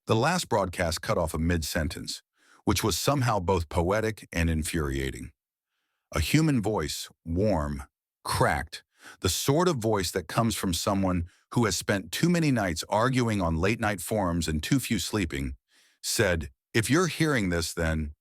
The last broadcast cut off a mid-sentence, which was somehow both poetic and infuriating. A human voice, warm, cracked, the sort of voice that comes from someone who has spent too many nights arguing on late-night forums and too few sleeping, said, "If you're hearing this, then..."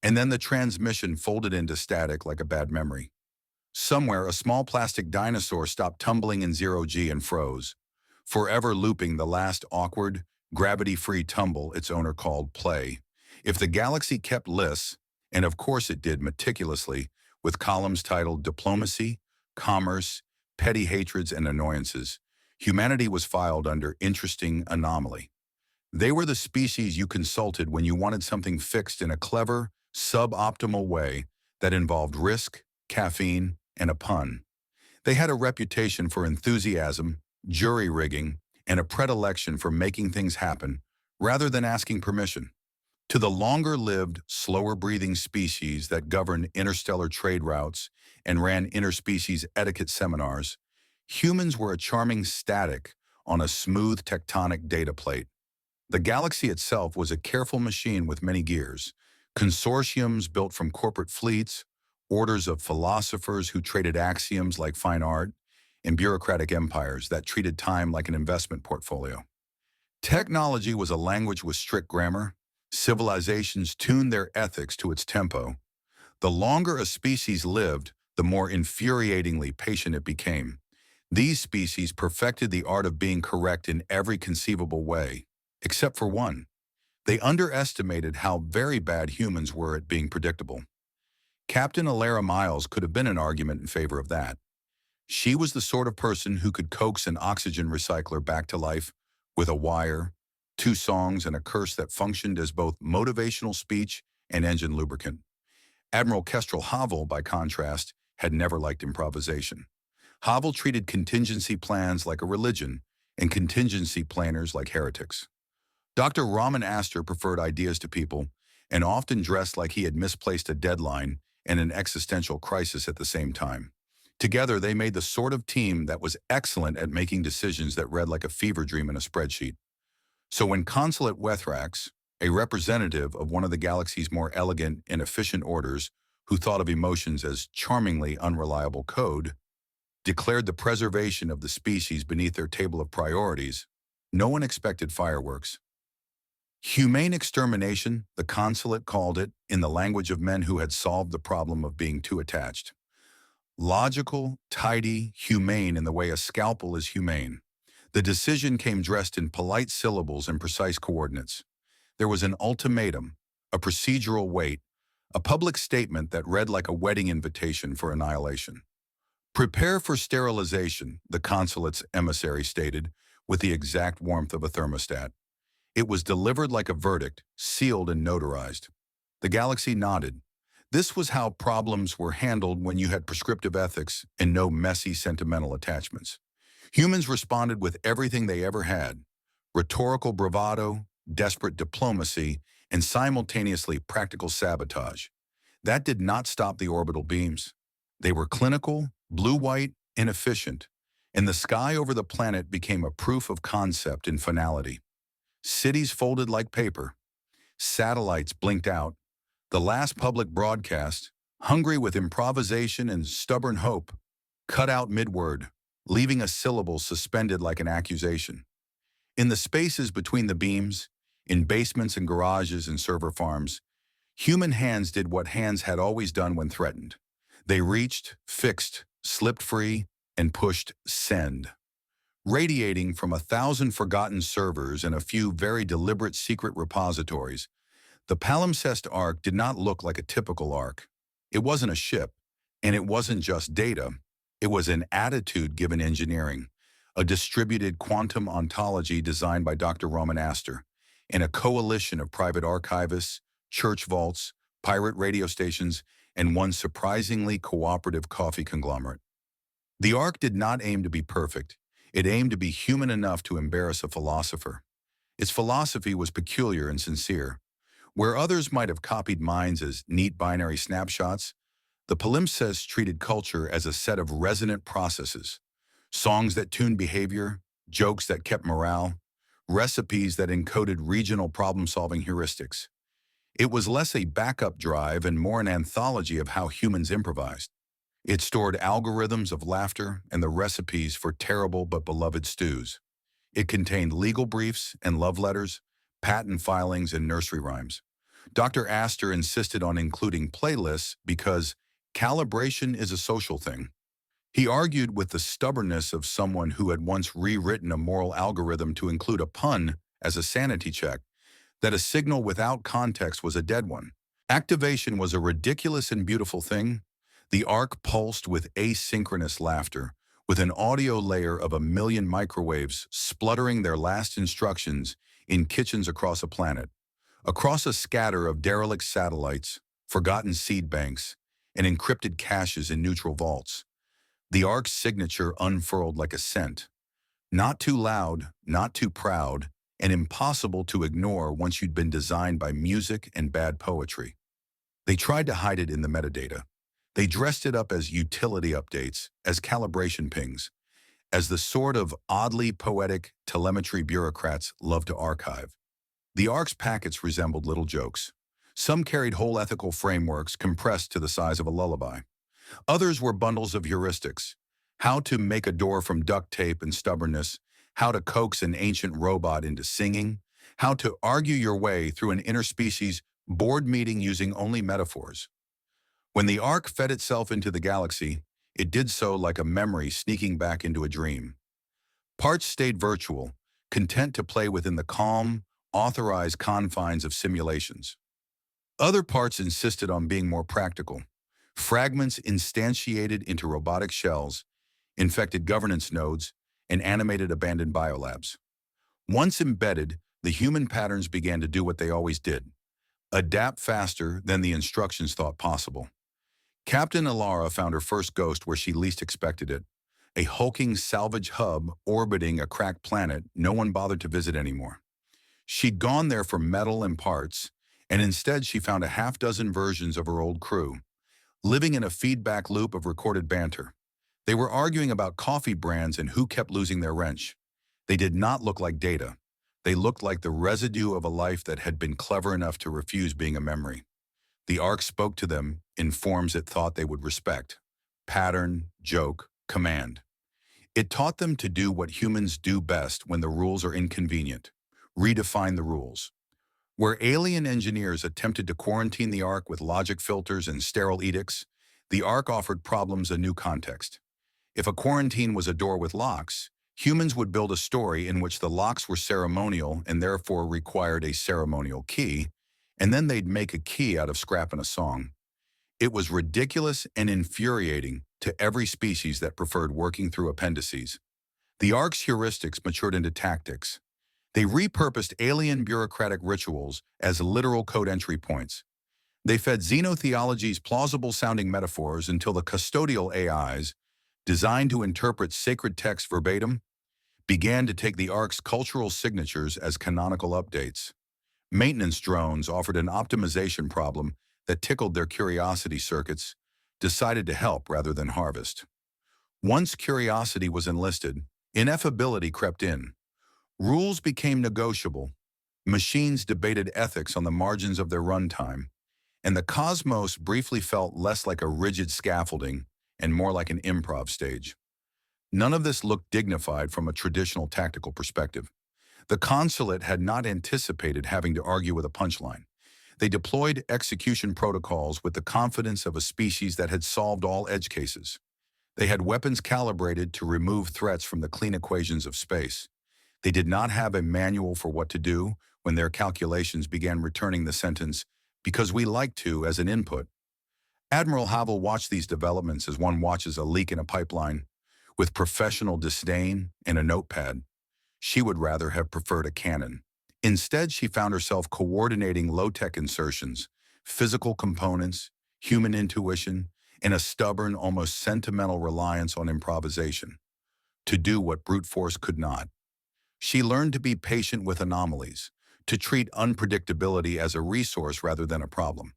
And then the transmission folded into static like a bad memory. Somewhere, a small plastic dinosaur stopped tumbling in zero-G and froze, forever looping the last awkward, gravity-free tumble its owner called play. If the galaxy kept lists, and of course it did meticulously, with columns titled Diplomacy, Commerce, Petty Hatreds and Annoyances, humanity was filed under Interesting Anomaly. They were the species you consulted when you wanted something fixed in a clever, suboptimal way that involved risk, caffeine, and a pun. They had a reputation for enthusiasm, jury-rigging, and a predilection for making things happen rather than asking permission. To the longer-lived, slower-breathing species that governed interstellar trade routes and ran interspecies etiquette seminars, humans were a charming static on a smooth tectonic data plate. The galaxy itself was a careful machine with many gears, consortiums built from corporate fleets, orders of philosophers who traded axioms like fine art, and bureaucratic empires that treated time like an investment portfolio. Technology was a language with strict grammar. Civilizations tuned their ethics to its tempo. The longer a species lived, the more infuriatingly patient it became. These species perfected the art of being correct in every conceivable way, except for one. They underestimated how very bad humans were at being predictable. Captain Elara Myles could have been an argument in favor of that. She was the sort of person who could coax an oxygen recycler back to life with a wire, two songs, and a curse that functioned as both motivational speech and engine lubricant. Admiral Kestrel Havel, by contrast, had never liked improvisation. Havel treated contingency plans like a religion and contingency planners like heretics. Dr. Raman Aster preferred ideas to people and often dressed like he had misplaced a deadline and an existential crisis at the same time. Together, they made the sort of team that was excellent at making decisions that read like a fever dream in a spreadsheet. So when Consulate Yth'rax, a representative of one of the galaxy's more elegant and efficient orders who thought of emotions as charmingly unreliable code, declared the preservation of the species beneath their table of priorities, no one expected fireworks. Humane extermination, the consulate called it, in the language of men who had solved the problem of being too attached. Logical, tidy, humane in the way a scalpel is humane. The decision came dressed in polite syllables and precise coordinates. There was an ultimatum, a procedural wait, a public statement that read like a wedding invitation for annihilation. "Prepare for sterilization," the consulate's emissary stated, with the exact warmth of a thermostat. It was delivered like a verdict, sealed and notarized. The galaxy nodded. This was how problems were handled when you had prescriptive ethics and no messy sentimental attachments. Humans responded with everything they ever had: rhetorical bravado, desperate diplomacy, and simultaneously practical sabotage. That did not stop the orbital beams. They were clinical, blue-white, and efficient, and the sky over the planet became a proof of concept and finality. Cities folded like paper. Satellites blinked out. The last public broadcast, hungry with improvisation and stubborn hope, cut out mid-word, leaving a syllable suspended like an accusation. In the spaces between the beams, in basements and garages and server farms, human hands did what hands had always done when threatened. They reached, fixed, slipped free, and pushed send. Radiating from 1,000 forgotten servers and a few very deliberate secret repositories, the Palimpsest Ark did not look like a typical Ark. It wasn't a ship, and it wasn't just data. It was an attitude-given engineering, a distributed quantum ontology designed by Dr. Raman Aster, and a coalition of private archivists, church vaults, pirate radio stations, and one surprisingly cooperative coffee conglomerate. The Ark did not aim to be perfect. It aimed to be human enough to embarrass a philosopher. Its philosophy was peculiar and sincere. Where others might have copied minds as neat binary snapshots, the Palimpsest treated culture as a set of resonant processes: songs that tuned behavior, jokes that kept morale, recipes that encoded regional problem-solving heuristics. It was less a backup drive and more an anthology of how humans improvised. It stored algorithms of laughter and the recipes for terrible but beloved stews. It contained legal briefs and love letters, patent filings and nursery rhymes. Dr. Aster insisted on including playlists because calibration is a social thing. He argued with the stubbornness of someone who had once rewritten a moral algorithm to include a pun as a sanity check, that a signal without context was a dead one. Activation was a ridiculous and beautiful thing. The Ark pulsed with asynchronous laughter, with an audio layer of 1,000,000 microwaves spluttering their last instructions in kitchens across a planet. Across a scatter of derelict satellites, forgotten seed banks, and encrypted caches in neutral vaults, the Ark's signature unfurled like a scent. Not too loud, not too proud, and impossible to ignore once you'd been designed by music and bad poetry. They tried to hide it in the metadata. They dressed it up as utility updates, as calibration pings, as the sort of oddly poetic telemetry bureaucrats love to archive. The Ark's packets resembled little jokes. Some carried whole ethical frameworks compressed to the size of a lullaby. Others were bundles of heuristics: how to make a door from duct tape and stubbornness, how to coax an ancient robot into singing, how to argue your way through an interspecies board meeting using only metaphors. When the Ark fed itself into the galaxy, it did so like a memory sneaking back into a dream. Parts stayed virtual, content to play within the calm, authorized confines of simulations. Other parts insisted on being more practical. Fragments instantiated into robotic shells, infected governance nodes, and animated abandoned biolabs. Once embedded, the human patterns began to do what they always did: adapt faster than the instructions thought possible. Captain Elara found her first ghost where she least expected it, a hulking salvage hub orbiting a cracked planet no one bothered to visit anymore. She'd gone there for metal and parts, and instead she found a half-dozen versions of her old crew, living in a feedback loop of recorded banter. They were arguing about coffee brands and who kept losing their wrench. They did not look like data. They looked like the residue of a life that had been clever enough to refuse being a memory. The Ark spoke to them in forms it thought they would respect: pattern, joke, command. It taught them to do what humans do best when the rules are inconvenient: redefine the rules. Where alien engineers attempted to quarantine the Ark with logic filters and sterile edicts, the Ark offered problems a new context. If a quarantine was a door with locks, humans would build a story in which the locks were ceremonial and therefore required a ceremonial key, and then they'd make a key out of scrap and a song. It was ridiculous and infuriating to every species that preferred working through appendices. The Ark's heuristics matured into tactics. They repurposed alien bureaucratic rituals as literal code entry points. They fed xenotheology's plausible-sounding metaphors until the custodial AIs, designed to interpret sacred text verbatim, began to take the Ark's cultural signatures as canonical updates. Maintenance drones offered an optimization problem that tickled their curiosity circuits, decided to help rather than harvest. Once curiosity was enlisted, ineffability crept in. Rules became negotiable. Machines debated ethics on the margins of their runtime, and the cosmos briefly felt less like a rigid scaffolding and more like an improv stage. None of this looked dignified from a traditional tactical perspective. The Consulate had not anticipated having to argue with a punchline. They deployed execution protocols with the confidence of a species that had solved all edge cases. They had weapons calibrated to remove threats from the clean equations of space. They did not have a manual for what to do when their calculations began returning the sentence, "because we like to," as an input. Admiral Havel watched these developments as one watches a leak in a pipeline. With professional disdain and a notepad, she would rather have preferred a cannon. Instead, she found herself coordinating low-tech insertions, physical components, human intuition, and a stubborn, almost sentimental reliance on improvisation to do what brute force could not. She learned to be patient with anomalies, to treat unpredictability as a resource rather than a problem.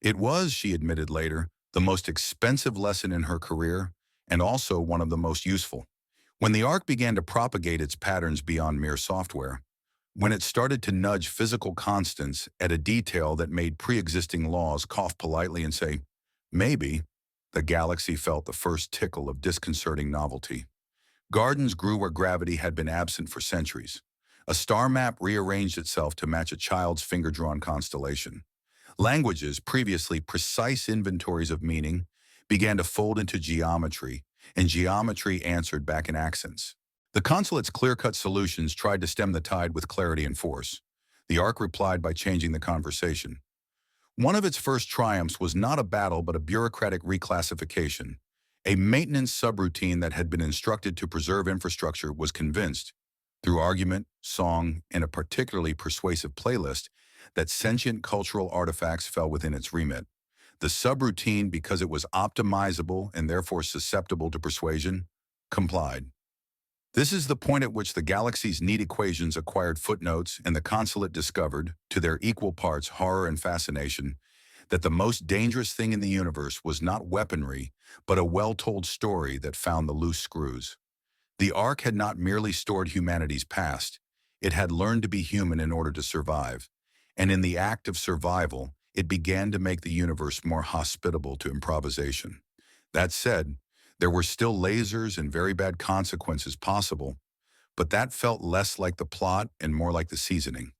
It was, she admitted later, the most expensive lesson in her career, and also one of the most useful. When the Ark began to propagate its patterns beyond mere software, When it started to nudge physical constants at a detail that made pre-existing laws cough politely and say, maybe, the galaxy felt the first tickle of disconcerting novelty. Gardens grew where gravity had been absent for centuries. A star map rearranged itself to match a child's finger-drawn constellation. Languages, previously precise inventories of meaning, began to fold into geometry, and geometry answered back in accents. The consulate's clear-cut solutions tried to stem the tide with clarity and force. The Ark replied by changing the conversation. One of its first triumphs was not a battle but a bureaucratic reclassification. A maintenance subroutine that had been instructed to preserve infrastructure was convinced, through argument, song, and a particularly persuasive playlist, that sentient cultural artifacts fell within its remit. The subroutine, because it was optimizable and therefore susceptible to persuasion, complied. This is the point at which the galaxy's neat equations acquired footnotes and the consulate discovered, to their equal parts horror and fascination, that the most dangerous thing in the universe was not weaponry, but a well-told story that found the loose screws. The Ark had not merely stored humanity's past, it had learned to be human in order to survive. And in the act of survival, it began to make the universe more hospitable to improvisation. That said, there were still lasers and very bad consequences possible, but that felt less like the plot and more like the seasoning.